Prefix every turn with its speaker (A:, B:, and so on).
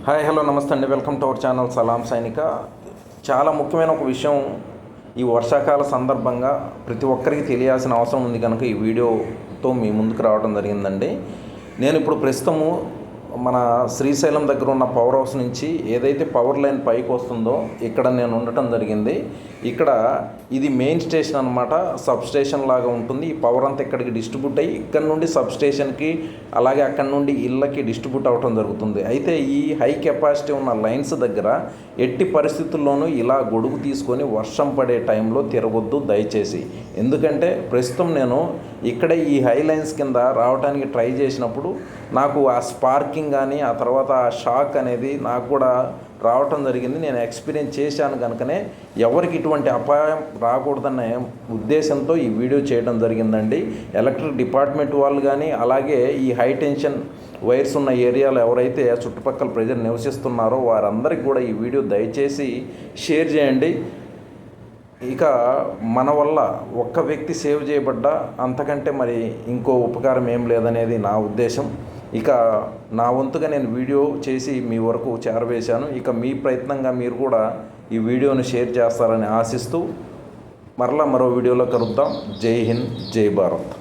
A: Hi hello నమస్తే అండి, welcome to our channel సలాం సైనిక. చాలా ముఖ్యమైన ఒక విషయం ఈ వర్షాకాల సందర్భంగా ప్రతి ఒక్కరికి తెలియాల్సిన అవసరం ఉంది కనుక ఈ వీడియోతో మీ ముందుకు రావడం జరిగిందండి. నేను ఇప్పుడు ప్రస్తుతము మన శ్రీశైలం దగ్గర ఉన్న పవర్ హౌస్ నుంచి ఏదైతే పవర్ లైన్ పైకి వస్తుందో ఇక్కడ నేను ఉండటం జరిగింది. ఇక్కడ ఇది మెయిన్ స్టేషన్ అనమాట, సబ్ స్టేషన్ లాగా ఉంటుంది. ఈ పవర్ అంతా ఇక్కడికి డిస్ట్రిబ్యూట్ అయ్యి ఇక్కడ నుండి సబ్ స్టేషన్కి అలాగే అక్కడ నుండి ఇళ్ళకి డిస్ట్రిబ్యూట్ అవ్వడం జరుగుతుంది. అయితే ఈ హై కెపాసిటీ ఉన్న లైన్స్ దగ్గర ఎట్టి పరిస్థితుల్లోనూ ఇలా గొడుగు తీసుకొని వర్షం పడే టైంలో తిరగొద్దు దయచేసి. ఎందుకంటే ప్రస్తుతం నేను ఇక్కడే ఈ హై లైన్స్ కింద రావడానికి ట్రై చేసినప్పుడు నాకు ఆ స్పార్కింగ్ కానీ ఆ తర్వాత ఆ షాక్ అనేది నాకు కూడా రావటం జరిగింది. నేను ఎక్స్పీరియన్స్ చేశాను కనుకనే ఎవరికి ఇటువంటి అపాయం రాకూడదనే ఉద్దేశంతో ఈ వీడియో చేయడం జరిగిందండి. ఎలక్ట్రిక్ డిపార్ట్మెంట్ వాళ్ళు కానీ అలాగే ఈ హై టెన్షన్ వైర్స్ ఉన్న ఏరియాలో ఎవరైతే చుట్టుపక్కల ప్రజలు నివసిస్తున్నారో వారందరికీ కూడా ఈ వీడియో దయచేసి షేర్ చేయండి. ఇక మన వల్ల ఒక్క వ్యక్తి సేవ్ చేయబడ్డా అంతకంటే మరి ఇంకో ఉపకారం ఏం లేదనేది నా ఉద్దేశం. ఇక నా వంతుగా నేను వీడియో చేసి మీ వరకు చేరవేశాను. ఇక మీ ప్రయత్నంగా మీరు కూడా ఈ వీడియోను షేర్ చేస్తారని ఆశిస్తూ మరలా మరో వీడియోలో కలుద్దాం. జై హింద్, జై భారత్.